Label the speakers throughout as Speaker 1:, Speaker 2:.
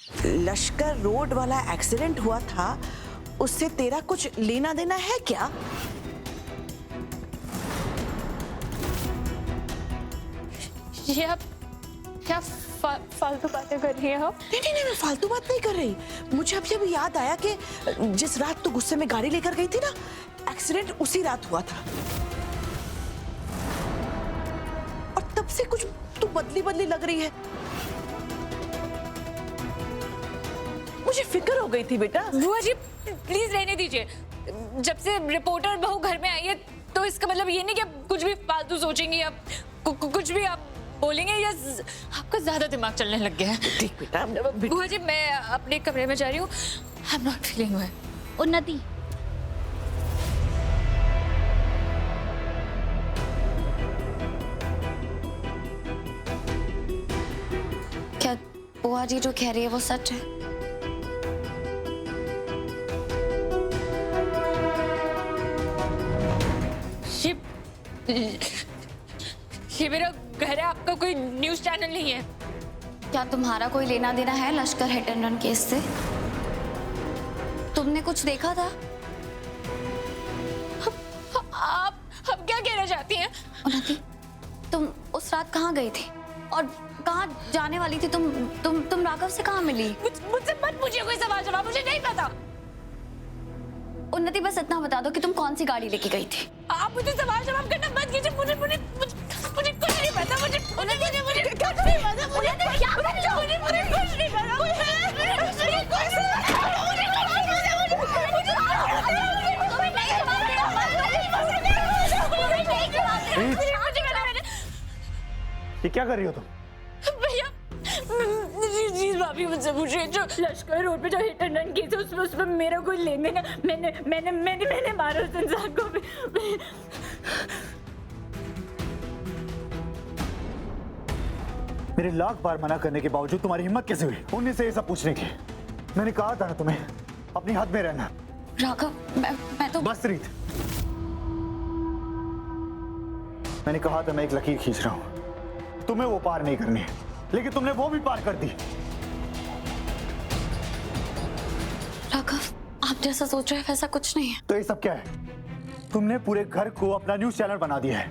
Speaker 1: लश्कर road वाला accident हुआ था, उससे तेरा कुछ लेना देना है क्या?
Speaker 2: ये आप क्या फालतू बातें कर रही हैं आप?
Speaker 1: नहीं, मैं फालतू बात नहीं कर रही। मुझे अभी याद आया कि जिस रात तू गुस्से में गाड़ी लेकर गई थी ना, एक्सीडेंट उसी रात हुआ था। और तब से कुछ तू बदली लग रही है। मुझे फिक्र हो गई थी बेटा।
Speaker 2: बुआ जी प्लीज रहने दीजिए। जब से रिपोर्टर बहू घर में आई है तो इसका मतलब ये नहीं कि आप कुछ भी फालतू सोचेंगी, आप कुछ भी आप बोलेंगे, या आपका ज्यादा दिमाग चलने लग गया है।
Speaker 1: ठीक बेटा।
Speaker 2: बुआ जी मैं अपने कमरे में जा रही हूँ। I am not feeling well.
Speaker 3: उन्नति, क्या बुआ जी जो कह रही है वो सच है?
Speaker 2: ये मेरा घर है, आपका कोई न्यूज़ चैनल नहीं है।
Speaker 3: क्या तुम्हारा कोई लेना देना है लश्कर हिट एंड रन केस से? तुमने कुछ देखा था?
Speaker 2: आप क्या कहना चाहती हैं?
Speaker 3: उन्नति, तुम उस रात कहाँ गई थी और कहाँ जाने वाली थी? तुम राघव से कहाँ मिली?
Speaker 2: मुझसे मत पूछिए कोई सवाल जवाब, मुझे नहीं पता।
Speaker 3: उन्नति बस इतना बता दो कि तुम कौन सी गाड़ी लेके गई थी?
Speaker 2: आप मुझे सवाल जवाब करना मत कीजिए। मुझे कुछ नहीं पता। मुझे क्या नहीं पता। मुझे कुछ नहीं पता।
Speaker 4: ये क्या कर रही हो तुम?
Speaker 2: भैया जी भाभी मुझसे पूछिए, जो लश्कर रोड पे जो हिट एंड रन केस है उसमें मेरा कोई लेन देन है। मैंने मारा उस इंसान को भी।
Speaker 4: मेरे लाख बार मना करने के बावजूद तुम्हारी हिम्मत कैसे हुई उन्हीं से ये सब पूछने की? मैंने कहा था ना तुम्हें अपनी हद में रहना।
Speaker 3: राघव मैं तो
Speaker 4: बस रीत, मैंने कहा था मैं एक लकीर खींच रहा हूं, तुम्हें वो पार नहीं करनी है, लेकिन तुमने वो भी पार कर दी।
Speaker 3: राघव, आप जैसा सोच रहे हैं वैसा कुछ नहीं है।
Speaker 4: तो ये सब क्या है? तुमने पूरे घर को अपना न्यूज़ चैनल बना दिया है,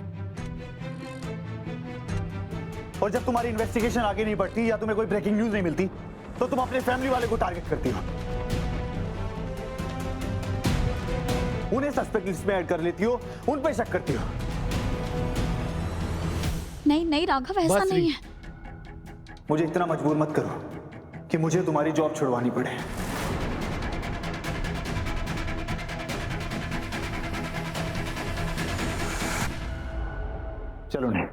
Speaker 4: और जब तुम्हारी इन्वेस्टिगेशन आगे नहीं बढ़ती या तुम्हें कोई ब्रेकिंग न्यूज नहीं मिलती तो तुम अपने फैमिली वाले को टारगेट करती हो, उन्हें सस्पेक्ट लिस्ट में ऐड कर लेती हो, उन पे शक करती हो।
Speaker 3: नहीं राघव, ऐसा नहीं है।
Speaker 4: मुझे इतना मजबूर मत करो कि मुझे तुम्हारी जॉब छुड़वानी पड़े। चलो नहीं।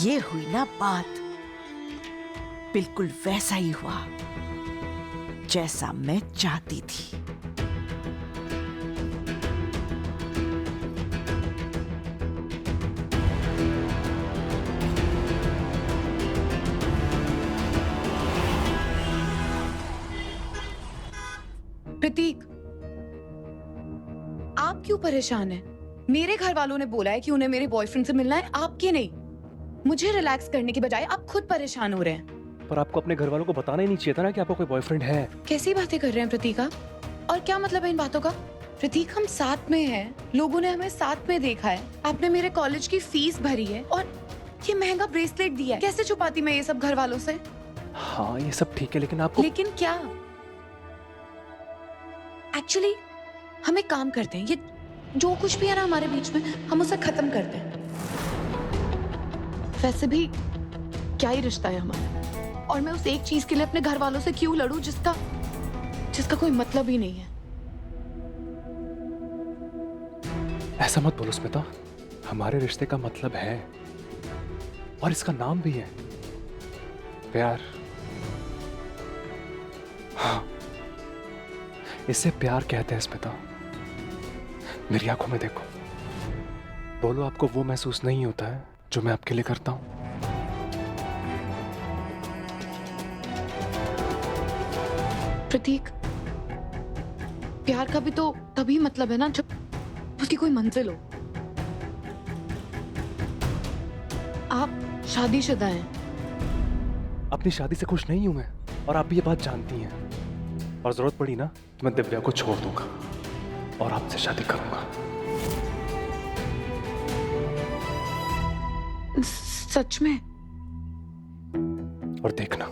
Speaker 1: ये हुई ना बात, बिल्कुल वैसा ही हुआ जैसा मैं चाहती थी।
Speaker 5: प्रतीक, आप क्यों परेशान हैं? मेरे घर वालों ने बोला है कि उन्हें मेरे बॉयफ्रेंड से मिलना है, आपके नहीं। मुझे रिलैक्स करने की बजाय आप खुद परेशान हो रहे हैं।
Speaker 6: पर आपको अपने घर वालों को बताना ही नहीं चाहिए था ना कि आपका कोई बॉयफ्रेंड है।
Speaker 5: कैसी बातें कर रहे हैं प्रतीक आप? और क्या मतलब है इन बातों का? प्रतीक, हम साथ में हैं, लोगों ने हमें साथ में देखा है, आपने मेरे कॉलेज की फीस भरी है और ये महंगा ब्रेसलेट दिया है। कैसे छुपाती मैं ये सब घर वालों से?
Speaker 6: हाँ ये सब ठीक है, लेकिन आपको
Speaker 5: लेकिन क्या? एक्चुअली हम एक काम करते हैं, ये जो कुछ भी है ना हमारे बीच में, हम उसे खत्म करते हैं। वैसे भी क्या ही रिश्ता है हमारा, और मैं उस एक चीज के लिए अपने घर वालों से क्यों लड़ूं जिसका कोई मतलब ही नहीं है।
Speaker 6: ऐसा मत बोलो स्मिता, हमारे रिश्ते का मतलब है और इसका नाम भी है प्यार। हाँ इसे प्यार कहते हैं स्मिता। मेरी आंखों में देखो, बोलो आपको वो महसूस नहीं होता है जो मैं आपके लिए करता हूं?
Speaker 5: प्रतीक, प्यार का भी तो तभी मतलब है ना जब उसकी कोई मंजिल हो। आप शादीशुदा हैं।
Speaker 6: अपनी शादी से खुश नहीं हूं मैं, और आप भी ये बात जानती हैं। और जरूरत पड़ी ना तो मैं दिव्या को छोड़ दूंगा और आपसे शादी करूंगा।
Speaker 5: सच में?
Speaker 6: और देखना,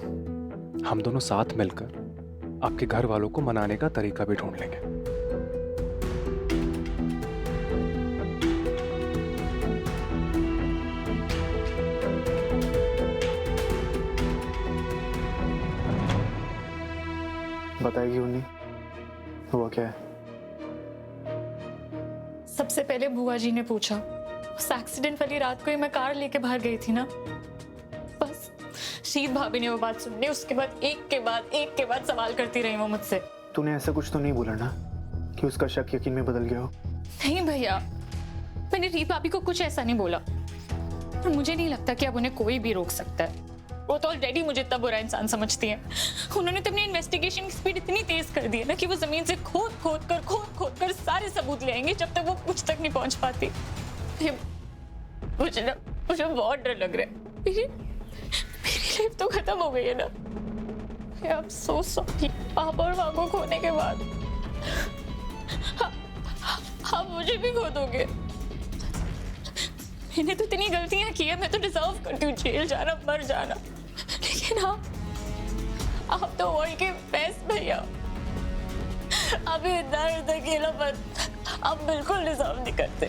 Speaker 6: हम दोनों साथ मिलकर आपके घर वालों को मनाने का तरीका भी ढूंढ लेंगे।
Speaker 4: बताएगी उन्नी हुआ क्या है?
Speaker 2: सबसे पहले बुआ जी ने पूछा, उस एक्सीडेंट वाली रात को ही मैं कार लेके बाहर गई थी ना, बस शीत भाभी ने वो बात सुनी। उसके बाद एक के बाद सवाल करती रही वो मुझसे।
Speaker 4: तूने ऐसा कुछ तो नहीं बोला ना कि उसका शक यकीन में बदल गया हो?
Speaker 2: नहीं भैया, मैंने रीत भाभी को कुछ ऐसा नहीं बोला, और मुझे नहीं लगता कि अब उन्हें कोई भी रोक सकता है। वो तो ऑलरेडी मुझे इतना बुरा इंसान समझती हैं। उन्होंने तो अपनी इन्वेस्टिगेशन की स्पीड इतनी तेज कर दी है ना कि वो जमीन से खोद कर सारे सबूत ले आएंगे जब तक वो कुछ तक नहीं पहुंच पाती। मुझे बहुत डर लग रहा है। मेरी लाइफ तो खत्म हो गई है ना। I am so sorry. पापा और माँ को खोने के बाद आप मुझे भी खो दोगे। मैंने तो इतनी गलतियां की है, मैं तो डिजर्व करती हूँ जेल जाना, मर जाना, लेकिन आप तो वर्ल्ड के बेस्ट भैया। अभी इतना अकेलापन आप बिल्कुल डिजर्व नहीं करते।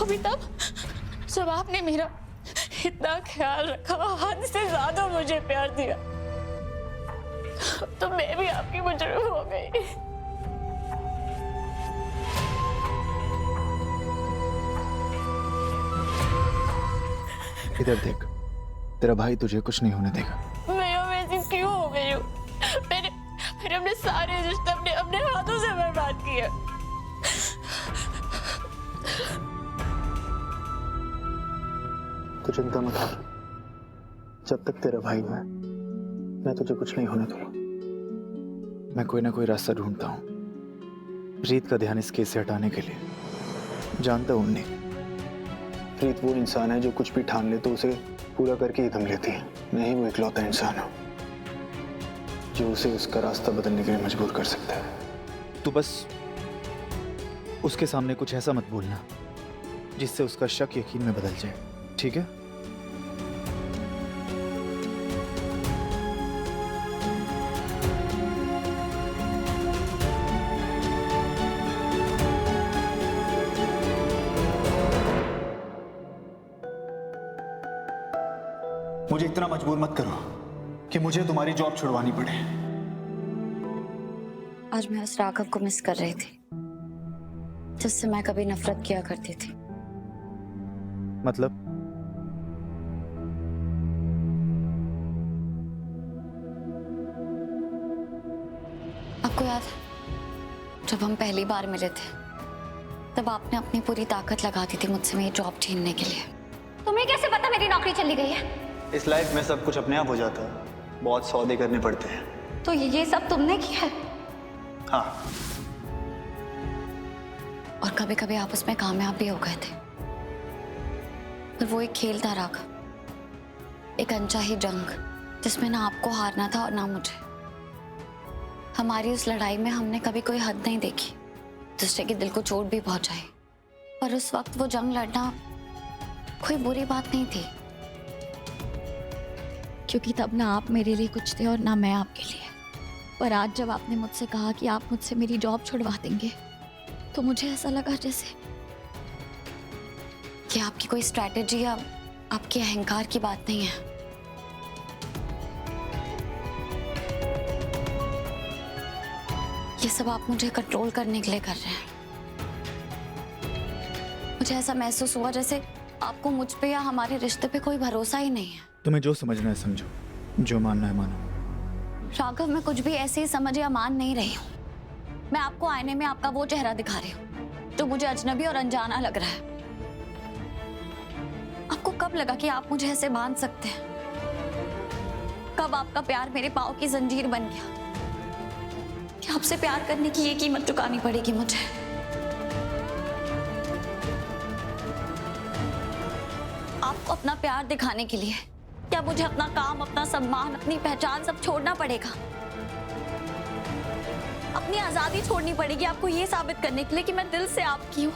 Speaker 2: अभी तब जब आपने मेरा इतना ख्याल रखा, हद से ज्यादा मुझे प्यार दिया, तो मैं भी आपकी मुजरिम हो गई।
Speaker 4: इधर देख, तेरा भाई तुझे कुछ नहीं होने देगा।
Speaker 2: मैं ऐसी क्यों हो गई हूँ? मैंने अपने सारे रिश्ते अपने हाथों से बर्बाद किए।
Speaker 4: तू चिंता मत कर, जब तक तेरा भाई है मैं तुझे कुछ नहीं होने दूंगा। मैं कोई ना कोई रास्ता ढूंढता हूँ रीत का ध्यान इस केस से हटाने के लिए। जानता हूँ उन्नी, रीत वो इंसान है जो कुछ भी ठान ले तो उसे पूरा करके ही दम लेती है। मैं ही वो इकलौता इंसान हूँ जो उसे उसका रास्ता बदलने के लिए मजबूर कर सकता है। तू बस उसके सामने कुछ ऐसा मत बोलना जिससे उसका शक यकीन में बदल जाए, ठीक है? मुझे इतना मजबूर मत करो कि मुझे तुम्हारी जॉब छुड़वानी पड़े।
Speaker 3: आज मैं उस राघव को मिस कर रही थी जिससे मैं कभी नफरत किया करती थी।
Speaker 4: मतलब?
Speaker 3: आपको याद है जब हम पहली बार मिले थे तब आपने अपनी पूरी ताकत लगा दी थी मुझसे मेरी जॉब छीनने के लिए। तुम्हें कैसे पता मेरी नौकरी चली गई है?
Speaker 4: इस लाइफ में सब कुछ अपने आप हो जाता है, बहुत सौदे करने पड़ते हैं।
Speaker 3: तो ये सब तुमने किया है?
Speaker 4: हाँ।
Speaker 3: और कभी कभी आप उसमें कामयाब भी हो गए थे, पर वो एक खेल था राघव, एक अनचाही जंग जिसमें ना आपको हारना था और ना मुझे। हमारी उस लड़ाई में हमने कभी कोई हद नहीं देखी, दूसरे के दिल को चोट भी पहुंचाई, पर उस वक्त वो जंग लड़ना कोई बुरी बात नहीं थी, क्योंकि तब ना आप मेरे लिए कुछ थे और ना मैं आपके लिए। पर आज जब आपने मुझसे कहा कि आप मुझसे मेरी जॉब छुड़वा देंगे तो मुझे ऐसा लगा जैसे कि आपकी कोई स्ट्रैटेजी या आपके अहंकार की बात नहीं है। ये सब आप मुझे कंट्रोल करने के लिए कर रहे हैं। मुझे ऐसा महसूस हुआ जैसे आपको मुझ पे या हमारे रिश्ते पे कोई भरोसा ही नहीं है।
Speaker 4: तुम्हें जो समझना है समझो, जो मानना है मानो।
Speaker 3: राघव, मैं कुछ भी ऐसे ही समझ या मान नहीं रही हूँ। मैं आपको आईने में आपका वो चेहरा दिखा रही हूँ जो मुझे अजनबी और अनजाना लग रहा है। आपको कब लगा कि आप मुझे ऐसे बांध सकते हैं? कब आपका प्यार मेरे पाँव की जंजीर बन गया कि आपसे प्यार करने की ये कीमत चुकानी पड़ेगी मुझे? आपको अपना प्यार दिखाने के लिए क्या मुझे अपना काम, अपना सम्मान, अपनी पहचान सब छोड़ना पड़ेगा? अपनी आजादी छोड़नी पड़ेगी आपको ये साबित करने के लिए कि मैं दिल से आपकी हूँ?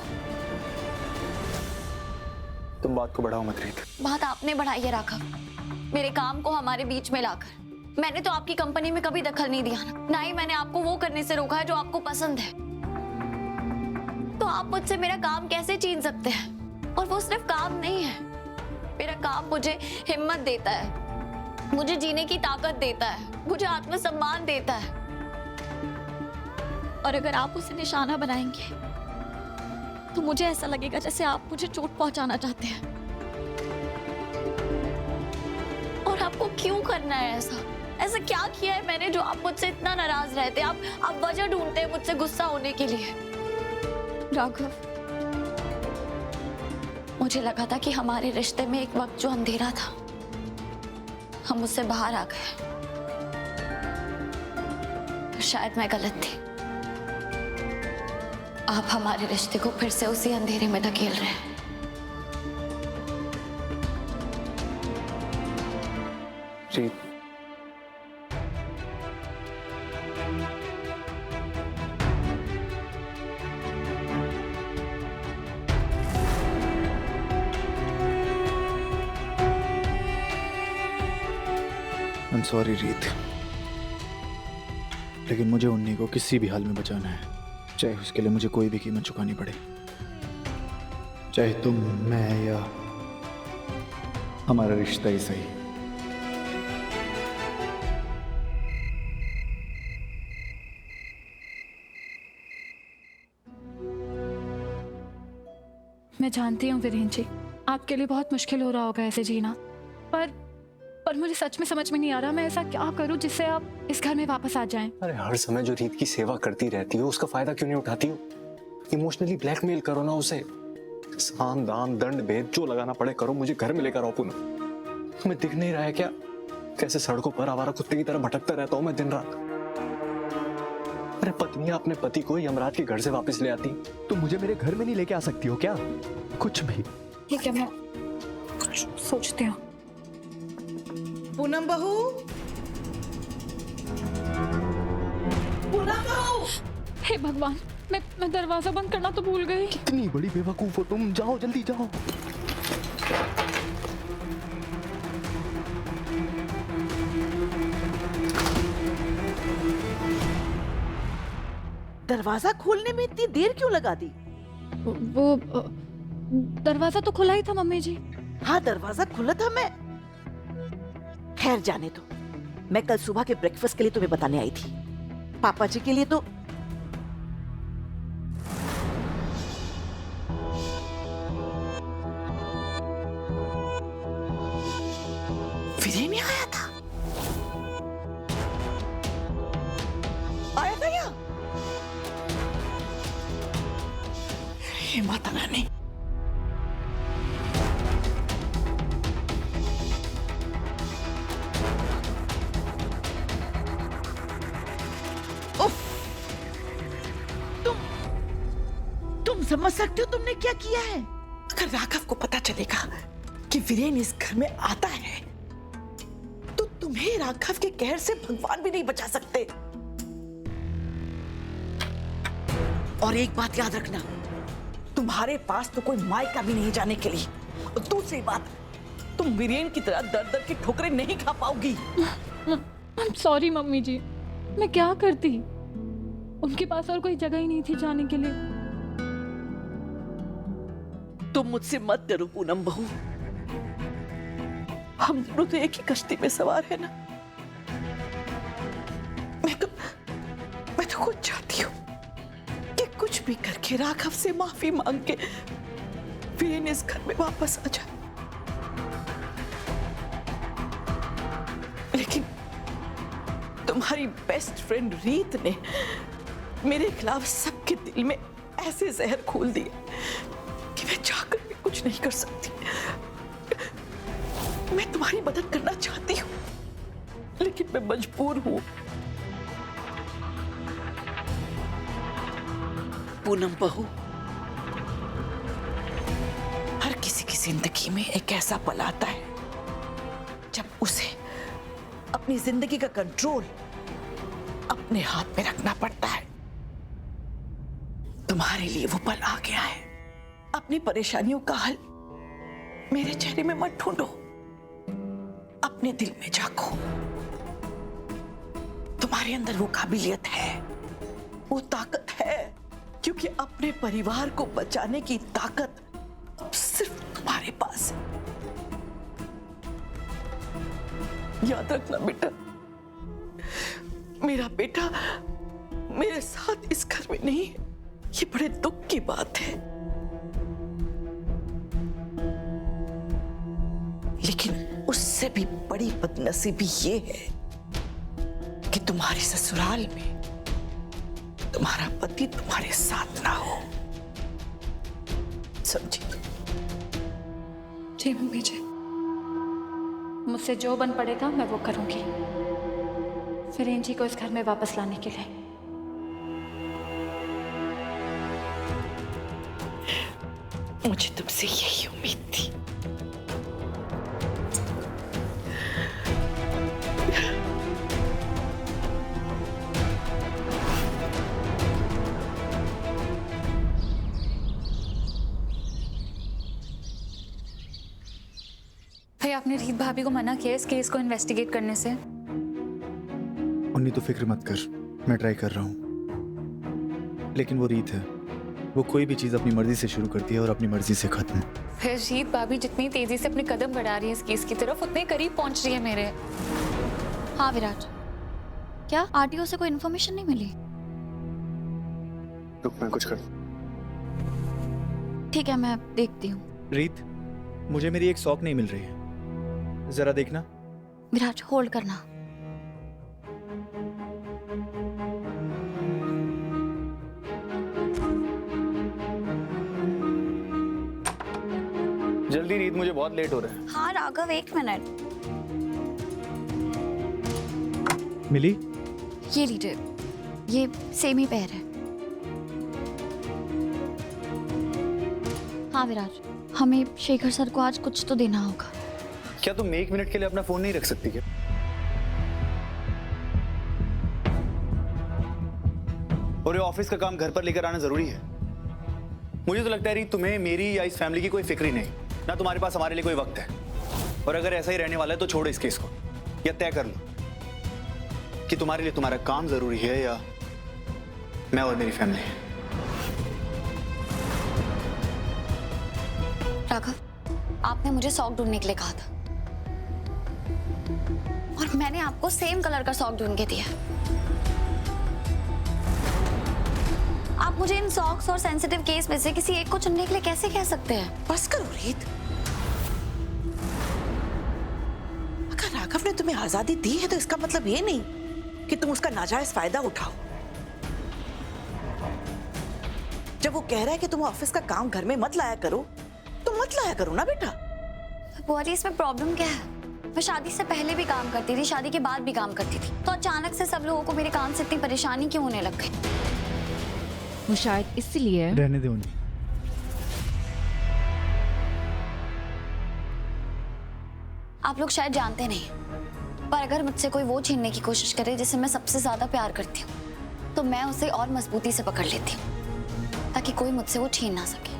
Speaker 4: तुम बात को बढ़ाओ मत रीत।
Speaker 3: बात आपने बढ़ाई है राघव, मेरे काम को हमारे बीच में लाकर। मैंने तो आपकी कंपनी में कभी दखल नहीं दिया ना ही मैंने आपको वो करने से रोका है जो आपको पसंद है। तो आप मुझसे मेरा काम कैसे छीन सकते हैं? और वो सिर्फ काम नहीं है, मेरा काम मुझे हिम्मत देता है, मुझे जीने की ताकत देता है, मुझे आत्मसम्मान देता है। और अगर आप उसे निशाना बनाएंगे तो मुझे ऐसा लगेगा जैसे आप मुझे चोट पहुंचाना चाहते हैं। और आपको क्यों करना है ऐसा? ऐसा क्या किया है मैंने जो आप मुझसे इतना नाराज रहते? आप वजह ढूंढते हैं मुझसे गुस्सा होने के लिए। राघव, मुझे लगा था कि हमारे रिश्ते में एक वक्त जो अंधेरा था हम उससे बाहर आ गए। शायद मैं गलत थी। आप हमारे रिश्ते को फिर से उसी अंधेरे में धकेल रहे हैं।
Speaker 4: रीत, I'm sorry रीत, लेकिन मुझे उन्हीं को किसी भी हाल में बचाना है, चाहे उसके लिए मुझे कोई भी कीमत चुकानी पड़े। चाहे तुम, मैं या हमारा रिश्ता ही सही।
Speaker 5: मैं जानती हूँ वीरेंद्र जी, आपके लिए बहुत मुश्किल हो रहा होगा ऐसे जीना, पर मुझे सच में समझ में नहीं आ रहा मैं ऐसा क्या करूँ जिससे आप इस घर में वापस आ जाएं।
Speaker 7: अरे हर समय जो रीत की सेवा करती रहती हो उसका फायदा क्यों नहीं उठाती हो? इमोशनली ब्लैकमेल करो ना उसे। साम दाम दंड भेद जो लगाना पड़े करो, मुझे घर में लेकर आओ पुनः। तुम्हें दिख नहीं रहा है क्या कैसे सड़कों पर आवारा कुत्ते की तरह भटकता रहता हूँ मैं दिन रात? अरे पत्नियां अपने पति को यमराज के घर से वापस ले आती,
Speaker 6: तो मुझे मेरे घर में नहीं लेके आ सकती हो क्या? कुछ भी।
Speaker 5: ठीक है, मैं कुछ सोचती हूँ।
Speaker 1: पूनम बहू, पूनम बहू।
Speaker 5: हे भगवान, मैं दरवाजा बंद करना तो भूल गई।
Speaker 6: कितनी बड़ी बेवकूफ हो तुम, जाओ जल्दी जाओ।
Speaker 1: दरवाजा खोलने में इतनी देर क्यों लगा दी?
Speaker 5: वो दरवाजा तो खुला ही था मम्मी जी।
Speaker 1: हाँ, दरवाजा खुला था। मैं खैर जाने दो। मैं कल सुबह के ब्रेकफास्ट के लिए तुम्हें बताने आई थी। पापा जी के लिए तो विजय नहीं आया था। आया था यहाँ? हे माता रानी, तुम समझ सकते हो तुमने क्या किया है? अगर राघव को पता चलेगा कि वीरेन इस घर में आता है तो तुम्हें राघव के कहर से भगवान भी नहीं बचा सकते। और एक बात याद रखना, तुम्हारे पास तो कोई मायका भी नहीं जाने के लिए। और दूसरी बात, तुम वीरेन की तरह दर दर की ठोकरें नहीं खा पाओगी।
Speaker 5: I'm sorry मम्मी जी, मैं क्या करती? उनके पास और कोई जगह ही नहीं थी जाने के लिए।
Speaker 1: तुम मुझसे मत डरो पूनम बहू, हम दोनों तो एक ही कश्ती में सवार है ना। मैं तो खुद चाहती हूँ कि कुछ भी करके राघव से माफी मांग के वीरेन इस घर में वापस आ जाए। लेकिन तुम्हारी बेस्ट फ्रेंड रीत ने मेरे खिलाफ सबके दिल में ऐसे जहर खोल दिया कि मैं चाहकर भी कुछ नहीं कर सकती। मैं तुम्हारी मदद करना चाहती हूँ, लेकिन मैं मजबूर हूँ। पूनम बहू, हर किसी की जिंदगी में एक ऐसा पल आता है जब उसे अपनी जिंदगी का कंट्रोल अपने हाथ में रखना पड़ता है। तुम्हारे लिए वो पल आ गया है। अपनी परेशानियों का हल मेरे चेहरे में मत ढूंढो, अपने दिल में झांको। तुम्हारे अंदर वो काबिलियत है, वो ताकत है, क्योंकि अपने परिवार को बचाने की ताकत अब सिर्फ तुम्हारे पास है। याद रखना बेटा, मेरा बेटा मेरे साथ इस घर में नहीं है, ये बड़े दुख की बात है। लेकिन उससे भी बड़ी बदनसीबी ये है कि तुम्हारे ससुराल में तुम्हारा पति तुम्हारे साथ ना हो। समझी?
Speaker 3: जी मम्मी जी, मुझसे जो बन पड़ेगा मैं वो करूंगी, फिरेन जी को इस घर में वापस लाने के लिए।
Speaker 1: मुझे तुमसे यही उम्मीद थी।
Speaker 3: भाई आपने रीत भाभी को मना किया इस केस को इन्वेस्टिगेट करने से।
Speaker 4: उन्नी तो फिक्र मत कर, मैं ट्राई कर रहा हूँ। लेकिन वो रीत है, वो कोई भी चीज अपनी मर्जी से शुरू करती है और अपनी मर्जी से खत्म।
Speaker 3: फिर रीत भाभी जितनी तेजी से अपने कदम बढ़ा रही है इस केस की तरफ, उतने करीब पहुंच रही है मेरे। हाँ विराट, क्या आरटीओ से कोई इन्फॉर्मेशन नहीं मिली?
Speaker 4: रुक, मैं कुछ कर।
Speaker 3: ठीक है, मैं देखती हूँ।
Speaker 4: रीत, मुझे मेरी एक सॉक नहीं मिल रही है, जरा देखना।
Speaker 3: विराट होल्ड करना।
Speaker 4: जल्दी रीत, मुझे बहुत लेट हो रहा है।
Speaker 3: हाँ राघव, 1 मिनट।
Speaker 4: मिली?
Speaker 3: ये लीजिए, ये सेम ही पैर है। हाँ विराट, हमें शेखर सर को आज कुछ तो देना होगा।
Speaker 4: क्या तुम 1 मिनट के लिए अपना फोन नहीं रख सकती क्या? और ये ऑफिस का काम घर पर लेकर आना जरूरी है। मुझे तो लगता है रीत, तुम्हें मेरी या इस फैमिली की कोई फिक्र ही नहीं, ना तुम्हारे पास हमारे लिए कोई वक्त है। और अगर ऐसा ही रहने वाला है तो छोड़ो इस केस को, या तय कर लो कि तुम्हारे लिए तुम्हारा काम जरूरी है या मैं और मेरी फैमिली।
Speaker 3: राघव, आपने मुझे सॉक ढूंढने के लिए कहा था और मैंने आपको सेम कलर का सॉक ढूंढ के दिया। आप मुझे इन सॉक्स और सेंसिटिव केस में से किसी एक को चुनने के लिए कैसे कह सकते हैं?
Speaker 1: बस करो रीत। अगर राघव ने तुम्हें आजादी दी है तो इसका मतलब ये नहीं कि तुम उसका नाजायज फायदा उठाओ। जब वो कह रहा है कि तुम ऑफिस का काम घर में मत लाया करो, तो मत लाया करो ना बेटा।
Speaker 3: बुआरी, इसमें प्रॉब्लम क्या है? मैं शादी से पहले भी काम करती थी, शादी के बाद भी काम करती थी, तो अचानक से सब लोगों को मेरे काम से इतनी परेशानी क्यों होने लग गई?
Speaker 8: वो शायद इसलिए।
Speaker 4: रहने दे उन्हें।
Speaker 3: आप लोग शायद जानते नहीं, पर अगर मुझसे कोई वो छीनने की कोशिश करे जिसे मैं सबसे ज्यादा प्यार करती हूँ, तो मैं उसे और मजबूती से पकड़ लेती हूँ ताकि कोई मुझसे वो छीन ना सके।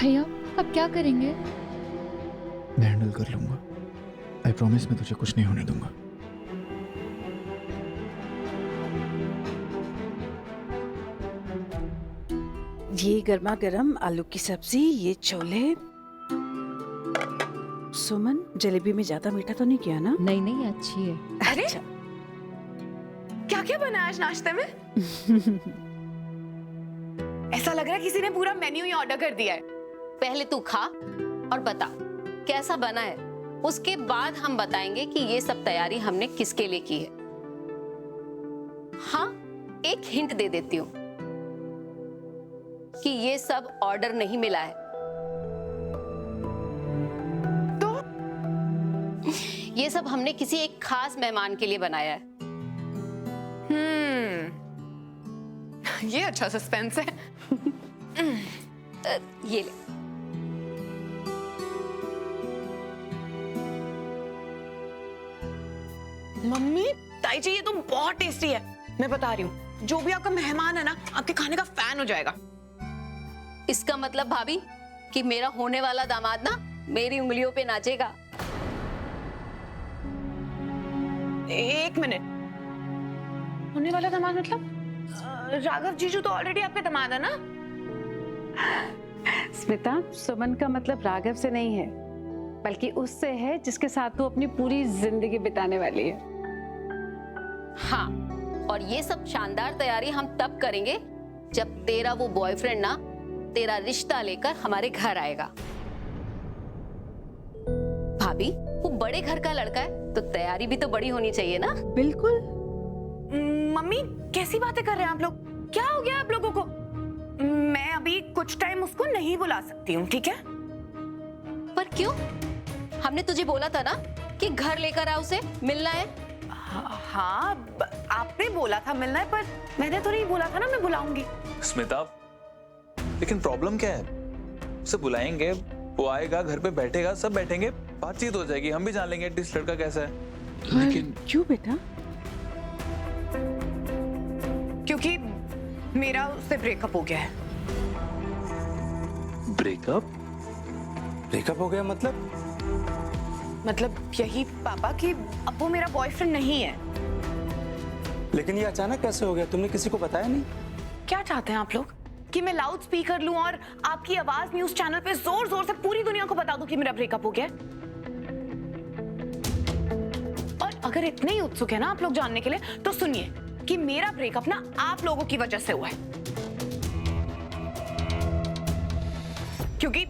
Speaker 8: भैया अब क्या करेंगे?
Speaker 4: मैं हैंडल कर लूंगा। आई प्रॉमिस, मैं तुझे कुछ नहीं होने दूंगा।
Speaker 9: ये गर्मा गर्म आलू की सब्जी, ये छोले, सुमन, जलेबी में ज्यादा मीठा तो नहीं किया ना?
Speaker 8: नहीं नहीं अच्छी है।
Speaker 5: अरे क्या क्या बना आज नाश्ते में? ऐसा लग रहा है किसी ने पूरा मेन्यू ही ऑर्डर कर दिया है।
Speaker 10: पहले तू खा और बता कैसा बना है, उसके बाद हम बताएंगे कि ये सब तैयारी हमने किसके लिए की है। हाँ, एक हिंट दे देती हूँ कि ये सब ऑर्डर नहीं मिला है।
Speaker 5: तो
Speaker 10: ये सब हमने किसी एक खास मेहमान के लिए बनाया है।
Speaker 5: ये अच्छा सस्पेंस है।
Speaker 10: ये ले।
Speaker 5: मम्मी, ताई जी ये तो बहुत टेस्टी है। मैं बता रही हूँ, जो भी आपका मेहमान है ना, आपके खाने का फैन हो जाएगा।
Speaker 10: इसका मतलब भाभी कि मेरा होने वाला दामाद ना मेरी उंगलियों पे नाचेगा।
Speaker 5: एक मिनट, होने वाला दामाद मतलब राघव जीजू तो ऑलरेडी आपके दामाद है ना?
Speaker 9: स्मिता, सुमन का मतलब राघव से नहीं है, बल्कि उससे है जिसके साथ तू अपनी पूरी जिंदगी बिताने वाली है।
Speaker 10: हाँ, और ये सब शानदार तैयारी हम तब करेंगे जब तेरा वो बॉयफ्रेंड ना तेरा रिश्ता लेकर हमारे घर आएगा। भाभी, वो बड़े घर का लड़का है तो तैयारी भी तो बड़ी होनी चाहिए ना।
Speaker 9: बिल्कुल।
Speaker 5: मम्मी, कैसी बातें कर रहे हैं आप लोग? क्या हो गया आप लोगों को? मैं अभी कुछ टाइम उसको नहीं बुला सकती हूँ, ठीक है?
Speaker 10: पर क्यों? हमने तुझे बोला था ना कि घर लेकर आ, उसे मिलना है।
Speaker 5: हाँ, आपने बोला था मिलना है, पर मैंने तो नहीं बोला था ना मैं बुलाऊंगी।
Speaker 11: स्मिता, लेकिन प्रॉब्लम क्या है? उसे बुलाएंगे, वो आएगा, घर पे बैठेगा, सब बैठेंगे, बातचीत हो जाएगी, हम भी जान लेंगे एटलीस्ट लड़का कैसा है।
Speaker 9: लेकिन क्यों बेटा?
Speaker 5: क्योंकि मेरा उससे ब्रेकअप हो गया है।
Speaker 11: ब्रेकअप?
Speaker 7: ब्रेकअप हो गया मतलब?
Speaker 5: मतलब यही पापा कि अब वो मेरा बॉयफ्रेंड नहीं है।
Speaker 7: लेकिन ये अचानक कैसे हो गया? तुमने किसी को बताया नहीं?
Speaker 5: क्या चाहते हैं आप लोग? कि मैं लाउड स्पीकर लूं और आपकी आवाज न्यूज चैनल पे जोर जोर से पूरी दुनिया को बता दूं कि मेरा ब्रेकअप हो गया? और अगर इतने ही उत्सुक है ना आप लोग जानने के लिए, तो सुनिए कि मेरा ब्रेकअप ना आप लोगों की वजह से हुआ है। क्योंकि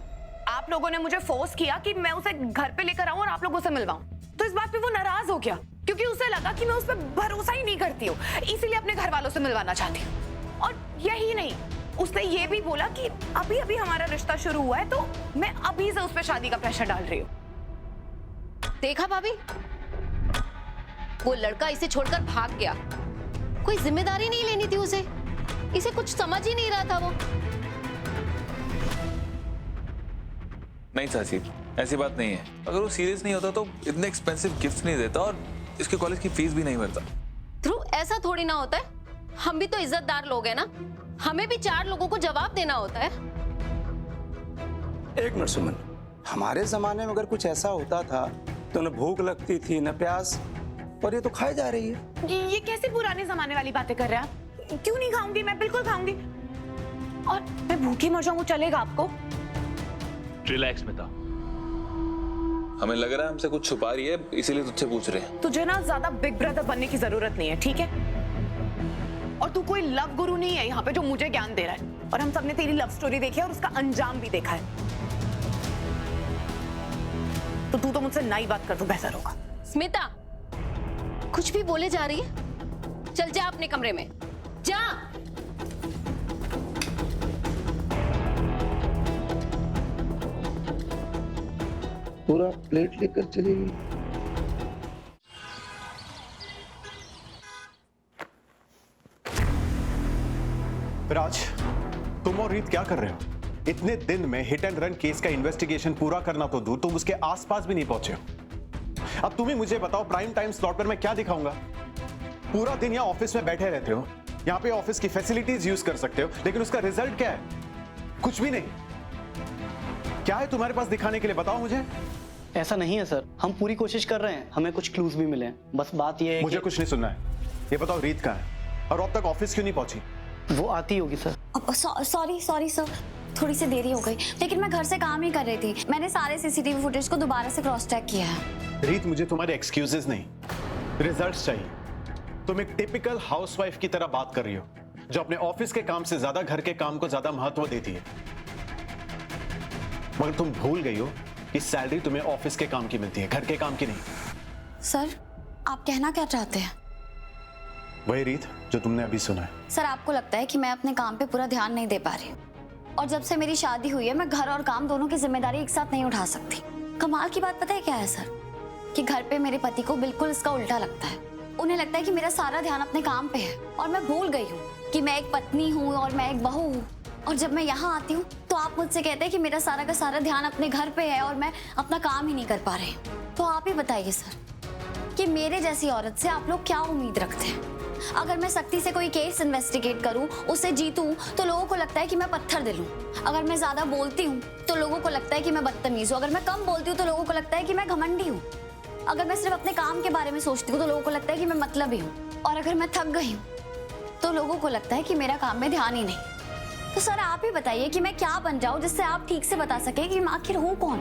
Speaker 5: आप लोगों ने मुझे फोर्स किया कि मैं उसे घर पे लेकर आऊं और आप लोगों से मिलवाऊं। तो इस बात पे वो नाराज हो गया, क्योंकि उसे लगा कि मैं उस पर भरोसा ही नहीं करती हूँ, इसीलिए अपने घर वालों से मिलवाना चाहती हूँ। और यही नहीं, उसने ये भी बोला कि अभी अभी हमारा रिश्ता शुरू हुआ है, तो मैं अभी से उस पर शादी का प्रेशर डाल रही हूँ।
Speaker 10: देखा भाभी, वो लड़का इसे छोड़कर भाग गया। कोई जिम्मेदारी नहीं लेनी थी उसे, इसे कुछ समझ ही नहीं रहा था वो।
Speaker 11: नहीं चाची, ऐसी बात नहीं है। अगर वो सीरियस नहीं होता तो इतने एक्सपेंसिव गिफ्ट नहीं देता और इसके कॉलेज की फीस भी नहीं भरता।
Speaker 10: ध्रुव, ऐसा थोड़ी ना होता है। हम भी तो इज्जतदार लोग हैं ना, हमें भी 4 लोगों को जवाब देना होता है।
Speaker 12: एक मिनट सुमन, हमारे जमाने में अगर कुछ ऐसा होता था तो न भूख लगती थी न प्यास, और ये तो खाई जा रही है।
Speaker 5: ये कैसे पुराने जमाने वाली बातें कर रहे हैं आप? क्यों नहीं खाऊंगी? मैं बिल्कुल खाऊंगी, और मैं भूखी मर जाऊंगी, चलेगा आपको?
Speaker 11: रिलैक्स मिता, हमें लग रहा है हमसे कुछ छुपा रही है, इसीलिए तुझसे पूछ रहे हैं।
Speaker 5: तुझे ना ज्यादा बिग ब्रदर बनने की जरूरत नहीं है, ठीक है? और तू कोई लव गुरु नहीं है यहाँ पे जो मुझे ज्ञान दे रहा है। और हम सबने तेरी लव स्टोरी देखी है और उसका अंजाम भी देखा है। तो तू तो मुझसे नई बात कर तो बेहतर होगा।
Speaker 10: स्मिता, कुछ भी बोले जा रही है? चल जा अपने कमरे में, जा।
Speaker 12: पूरा प्लेट लेकर चली गई।
Speaker 13: राज, तुम और रीत क्या कर रहे हो? इतने दिन में हिट एंड रन केस का इन्वेस्टिगेशन पूरा करना तो दूर, तुम उसके आसपास भी नहीं पहुंचे हो। अब तुम ही मुझे बताओ, प्राइम टाइम स्लॉट पर मैं क्या दिखाऊंगा? पूरा दिन यहाँ ऑफिस में बैठे रहते हो, यहाँ पे ऑफिस की फैसिलिटीज यूज कर सकते हो, लेकिन उसका रिजल्ट क्या है? कुछ भी नहीं। क्या है तुम्हारे पास दिखाने के लिए? बताओ मुझे।
Speaker 14: ऐसा नहीं है सर, हम पूरी कोशिश कर रहे हैं, हमें कुछ क्लूज भी मिले हैं। बस बात ये है
Speaker 13: मुझे कुछ नहीं सुनना है। ये बताओ रीत कहाँ है और अब तक ऑफिस क्यों नहीं पहुंची?
Speaker 14: वो आती होगी सर।
Speaker 3: सॉरी सर, थोड़ी सी देरी हो गई, लेकिन मैं घर से काम ही कर रही थी। मैंने सारे सीसीटीवी फुटेज को दोबारा से क्रॉस चेक किया है।
Speaker 13: रीत, मुझे तुम्हारे एक्सक्यूजेस नहीं, रिजल्ट्स चाहिए। तुम एक टिपिकल हाउसवाइफ की तरह बात कर रही हो, जो अपने ऑफिस के काम से ज्यादा घर के काम को ज्यादा महत्व देती है। मगर तुम भूल गई हो कि सैलरी तुम्हें ऑफिस के काम की मिलती है, घर के काम की नहीं।
Speaker 3: सर, आप कहना क्या चाहते हैं?
Speaker 13: वही रीत जो तुमने अभी सुना है।
Speaker 3: सर, आपको लगता है कि मैं अपने काम पे पूरा ध्यान नहीं दे पा रही, और जब से मेरी शादी हुई है मैं घर और काम दोनों की जिम्मेदारी एक साथ नहीं उठा सकती। कमाल की बात पता है क्या है सर, कि घर पे मेरे पति को बिल्कुल इसका उल्टा लगता है। उन्हें लगता है कि मेरा सारा ध्यान अपने काम पे है, और मैं भूल गई हूँ कि मैं एक पत्नी हूँ और मैं एक बहू हूँ। और जब मैं यहाँ आती हूँ तो आप मुझसे कहते हैं कि मेरा सारा का सारा ध्यान अपने घर पे है और मैं अपना काम ही नहीं कर पा रही। तो आप ही बताइए सर, कि मेरे जैसी औरत से आप लोग क्या उम्मीद रखते हैं? अगर मैं सख्ती से कोई केस इन्वेस्टिगेट करूं, उसे जीतूं, तो लोगों को लगता है कि मैं पत्थर दिल हूं। अगर मैं ज्यादा बोलती हूं तो लोगों को लगता है कि मैं बदतमीज हूं। अगर मैं कम बोलती हूं तो लोगों को लगता है कि मैं घमंडी हूं। अगर मैं सिर्फ अपने काम के बारे में सोचती हूँ तो लोगों को लगता है कि मैं मतलबी हूँ। और अगर मैं थक गई हूँ तो लोगों को लगता है कि मेरा काम में ध्यान ही नहीं। तो सर, आप ही बताइए कि मैं क्या बन जाऊं जिससे आप ठीक से बता सके कि मैं आखिर हूँ कौन।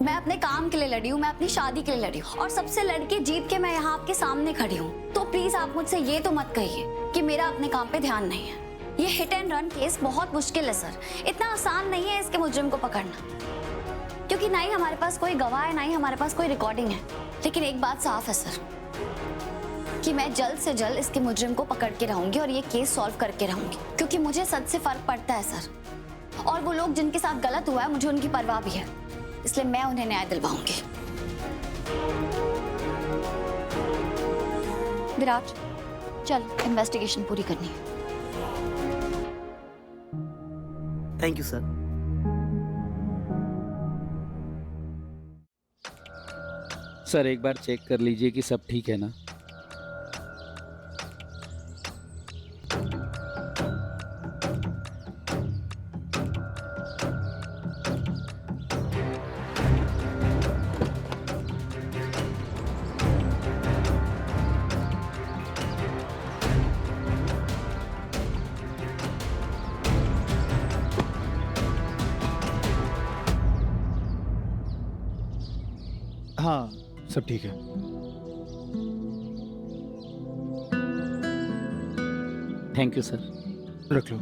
Speaker 3: मैं अपने काम के लिए लड़ी हूँ, मैं अपनी शादी के लिए लड़ी हूँ, और सबसे लड़के जीत के मैं यहाँ आपके सामने खड़ी हूँ। तो प्लीज आप मुझसे ये तो मत कहिए कि मेरा अपने काम पे ध्यान नहीं है। ये हिट एंड रन केस बहुत मुश्किल है सर, इतना आसान नहीं है इसके मुजरिम को पकड़ना, क्योंकि ना ही हमारे पास कोई गवाह है, ना ही हमारे पास कोई रिकॉर्डिंग है। लेकिन एक बात साफ है सर, कि मैं जल्द से जल्द इसके मुजरिम को पकड़ के रहूंगी और ये केस सॉल्व करके रहूंगी, क्योंकि मुझे सच से फर्क पड़ता है सर। और वो लोग जिनके साथ गलत हुआ है, मुझे उनकी परवाह भी है, इसलिए मैं उन्हें न्याय दिलवाऊंगी। विराट, चल, इन्वेस्टिगेशन पूरी करनी है।
Speaker 14: Thank you sir.
Speaker 15: सर, एक बार चेक कर लीजिए कि सब ठीक है ना।
Speaker 4: हाँ, सब ठीक है।
Speaker 15: Thank you sir.
Speaker 4: रख लो।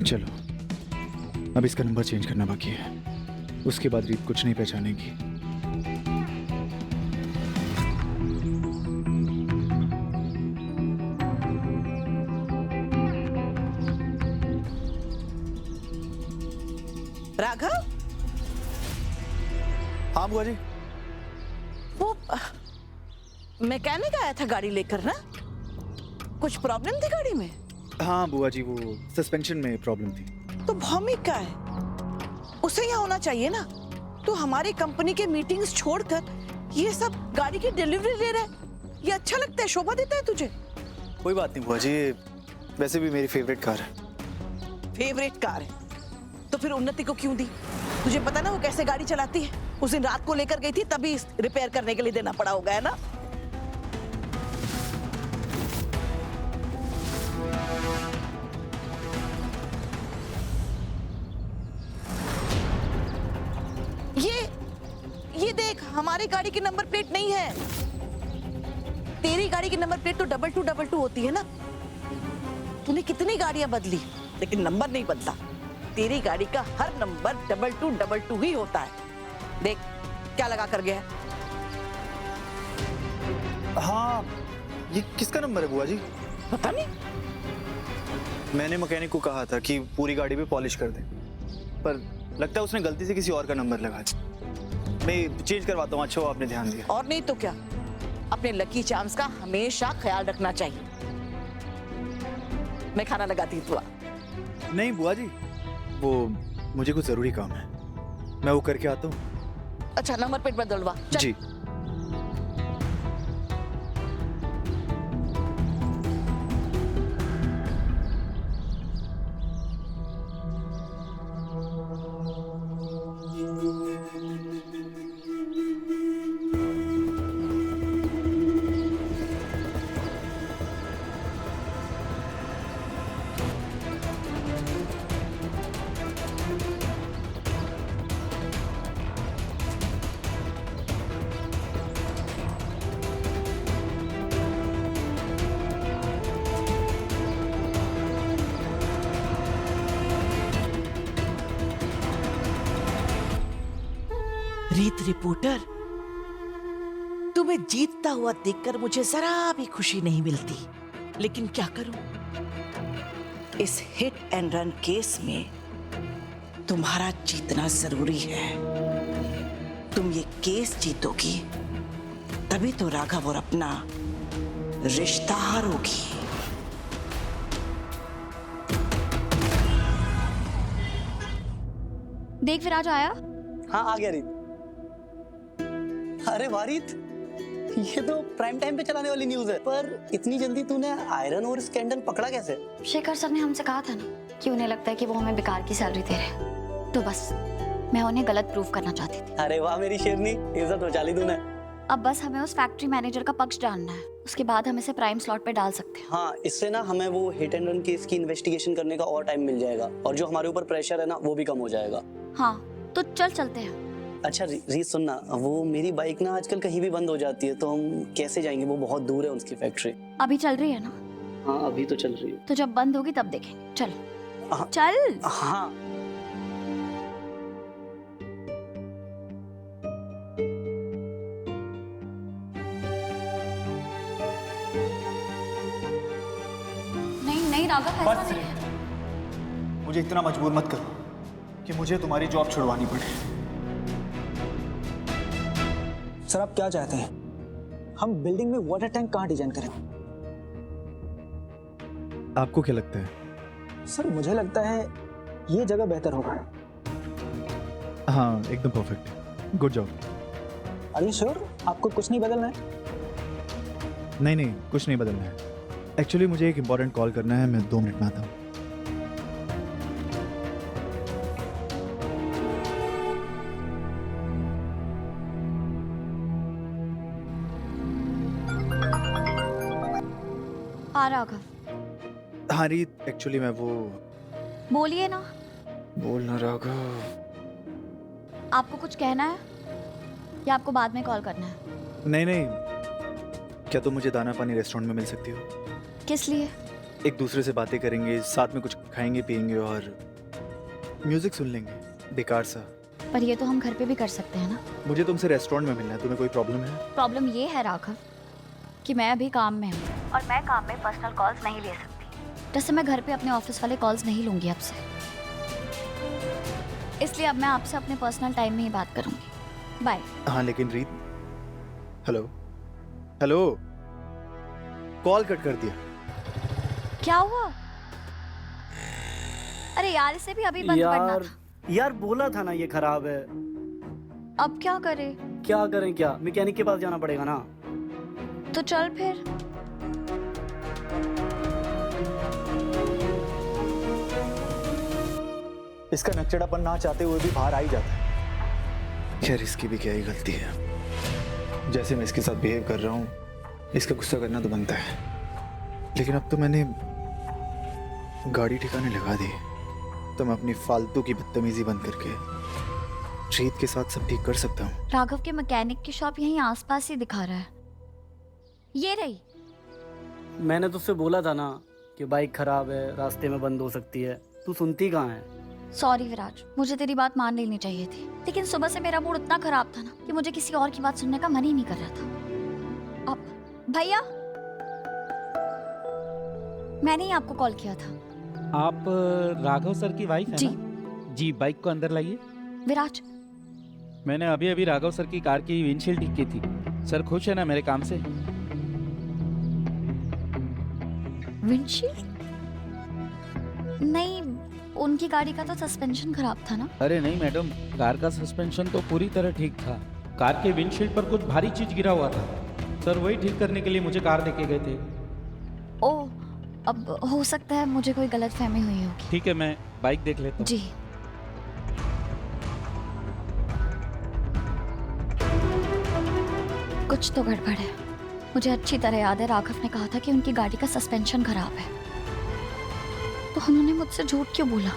Speaker 4: चलो, अब इसका नंबर चेंज करना बाकी है, उसके बाद रीत कुछ नहीं पहचानेगी।
Speaker 1: राघव,
Speaker 4: हाँ बुआ जी।
Speaker 1: वो मैकेनिक आया था गाड़ी लेकर ना, कुछ प्रॉब्लम थी गाड़ी में?
Speaker 4: हाँ बुआ जी, वो सस्पेंशन में प्रॉब्लम थी।
Speaker 1: तो भौमिक का है, उसे यहाँ होना चाहिए ना। तो हमारी कंपनी के मीटिंग्स छोड़कर ये सब गाड़ी की डिलीवरी ले रहा है, ये अच्छा लगता है? शोभा देता है तुझे?
Speaker 4: कोई बात नहीं बुआ जी, वैसे भी मेरी फेवरेट कार है।
Speaker 1: फेवरेट कार है तो फिर उन्नति को क्यों दी? तुझे पता ना वो कैसे गाड़ी चलाती है? उस दिन रात को लेकर गई थी, तभी रिपेयर करने के लिए देना पड़ा होगा, है ना? ये देख, हमारी गाड़ी की नंबर प्लेट नहीं है। तेरी गाड़ी की नंबर प्लेट तो 2222 होती है ना। तूने कितनी गाड़ियां बदली, लेकिन नंबर नहीं बदला। तेरी गाड़ी का हर नंबर 2222 ही होता है। देख क्या लगा कर गया है।
Speaker 4: हाँ, ये किसका नंबर है बुआ जी?
Speaker 1: पता नहीं।
Speaker 4: मैंने मैकेनिक को कहा था कि पूरी गाड़ी पे पॉलिश कर दे, पर लगता है उसने गलती से किसी और का नंबर लगा दिया। मैं चेंज करवाता हूँ। अच्छा, आपने ध्यान दिया।
Speaker 1: और नहीं तो क्या, अपने लकी चार्म्स का हमेशा ख्याल रखना चाहिए। मैं खाना लगाती हूँ, तू।
Speaker 4: नहीं बुआ जी, वो मुझे कुछ जरूरी काम है, मैं वो करके आता हूँ।
Speaker 1: अच्छा, नंबर प्लेट बदलवा
Speaker 4: जी।
Speaker 1: रीत रिपोर्टर, तुम्हें जीतता हुआ देखकर मुझे जरा भी खुशी नहीं मिलती, लेकिन क्या करूं? इस हिट एंड रन केस में तुम्हारा जीतना जरूरी है। तुम ये केस जीतोगी तभी तो राघव और अपना रिश्ता हारोगी।
Speaker 3: देख विराज आया।
Speaker 14: हाँ आ गया रीत। अरे वाह रीत, ये तो प्राइम टाइम पे चलाने वाली न्यूज है। पर इतनी जल्दी तूने आयरन और स्कैंडल पकड़ा कैसे?
Speaker 3: शेखर सर ने हमसे कहा था ना कि उन्हें लगता है कि वो हमें बेकार की सैलरी दे रहे हैं, तो बस मैं उन्हें गलत प्रूफ करना चाहती थी।
Speaker 14: अरे वाह मेरी शेरनी, इज्जत बचा ली तूने।
Speaker 3: अब बस हमें उस फैक्ट्री मैनेजर का पक्ष जानना है, उसके बाद हम इसे प्राइम स्लॉट पे डाल सकते हैं।
Speaker 14: हाँ, इससे ना हमें वो हिट एंड रन केस की इन्वेस्टिगेशन करने का और टाइम मिल जाएगा, और जो हमारे ऊपर प्रेशर है ना वो भी कम हो जाएगा।
Speaker 3: हाँ तो चलते हैं।
Speaker 14: अच्छा रीत सुनना, वो मेरी बाइक ना आजकल कहीं भी बंद हो जाती है, तो हम कैसे जाएंगे? वो बहुत दूर है उसकी फैक्ट्री।
Speaker 3: अभी चल रही है ना?
Speaker 14: हाँ अभी तो चल रही है।
Speaker 3: तो जब बंद होगी तब देखेंगे। चल
Speaker 14: हाँ,
Speaker 3: चल।
Speaker 14: हाँ
Speaker 3: नहीं राघव, ऐसा
Speaker 4: बस
Speaker 3: नहीं है।
Speaker 4: मुझे इतना मजबूर मत करो कि मुझे तुम्हारी जॉब छुड़वानी पड़े।
Speaker 16: सर आप क्या चाहते हैं? हम बिल्डिंग में वाटर टैंक कहाँ डिजाइन करें?
Speaker 4: आपको क्या लगता है?
Speaker 16: सर मुझे लगता है ये जगह बेहतर होगा।
Speaker 4: हाँ एकदम perfect, good job.
Speaker 16: Are you sure? आपको कुछ नहीं बदलना है?
Speaker 4: नहीं कुछ नहीं बदलना है। एक्चुअली मुझे एक इम्पोर्टेंट कॉल करना है, मैं 2 मिनट में आता हूँ।
Speaker 3: राघव।
Speaker 4: हाँ रीत, एक्चुअली मैं वो।
Speaker 3: बोलिए ना।
Speaker 4: बोलना राघव।
Speaker 3: आपको कुछ कहना है या आपको बाद में कॉल करना है?
Speaker 4: नहीं, क्या तुम मुझे दाना पानी रेस्टोरेंट में मिल सकती हो?
Speaker 3: किस लिए?
Speaker 4: एक दूसरे से बातें करेंगे, साथ में कुछ खाएंगे पिएंगे और म्यूजिक सुन लेंगे, बेकार सा।
Speaker 3: पर ये तो हम घर पे भी कर सकते हैं ना।
Speaker 4: मुझे तुमसे रेस्टोरेंट में मिलना है, तुम्हें कोई प्रॉब्लम है?
Speaker 3: प्रॉब्लम ये है राघव कि मैं अभी काम में हूँ और मैं काम में पर्सनल कॉल्स नहीं ले सकती, जैसे मैं घर पे अपने ऑफिस वाले कॉल्स नहीं लूंगी आपसे। इसलिए अब मैं आपसे अपने पर्सनल टाइम में ही बात करूंगी। बाय।
Speaker 4: हाँ लेकिन रीत, हेलो, कॉल कट कर दिया।
Speaker 3: क्या हुआ? अरे यार इसे भी अभी बंद करना था।
Speaker 14: यार बोला था ना ये खराब है।
Speaker 3: अब क्या करें?
Speaker 14: क्या करें क्या, मैकेनिक के पास जाना पड़ेगा ना।
Speaker 3: तो चल फिर।
Speaker 4: इसका नकचड़ापन ना चाहते हुए भी बाहर आ ही जाता है। यार इसकी भी क्या ही गलती है, जैसे मैं इसके साथ बिहेव कर रहा हूँ, इसका गुस्सा करना तो बनता है। लेकिन अब तो मैंने गाड़ी ठिकाने लगा दी, तो मैं अपनी फालतू की बदतमीजी बंद करके रीत के साथ सब ठीक कर सकता हूँ।
Speaker 3: राघव के मैकेनिक की शॉप यहीं आसपास ही दिखा रहा है। ये रही।
Speaker 14: मैंने तुझसे बोला था ना कि बाइक खराब है, रास्ते में बंद हो सकती है, तू सुनती कहाँ है?
Speaker 3: सॉरी विराज, मुझे तेरी बात मान लेनी चाहिए थी, लेकिन सुबह से मेरा मूड इतना खराब था ना कि मुझे किसी और की बात सुनने का मन ही नहीं कर रहा था। अब भैया, मैंने ही आपको कॉल किया था।
Speaker 15: आप राघव सर की वाइफ हैं
Speaker 3: जी।
Speaker 15: ना? जी, बाइक को अंदर लाइए।
Speaker 3: विराज,
Speaker 15: मैंने अभी राघव सर की कार की विंडशील्ड ठीक की थी। सर खुश है ना मेरे काम से?
Speaker 3: विंडशील्ड? नहीं, उनकी गाड़ी का तो सस्पेंशन खराब था ना।
Speaker 15: अरे नहीं मैडम, कार का सस्पेंशन तो पूरी तरह ठीक था। कार के विंडशील्ड पर कुछ भारी चीज गिरा हुआ था। सर वही ठीक करने के लिए मुझे कार देके गए थे।
Speaker 3: ओह, अब हो सकता है मुझे कोई गलतफहमी हुई होगी।
Speaker 15: ठीक है, मैं बाइक देख लेता हूँ।
Speaker 3: जी। कुछ तो गड़बड़ है। मुझे अच्छी तरह याद है राघव ने कहा था कि उनकी गाड़ी का सस्पेंशन खराब है, तो उन्होंने मुझसे झूठ क्यों बोला?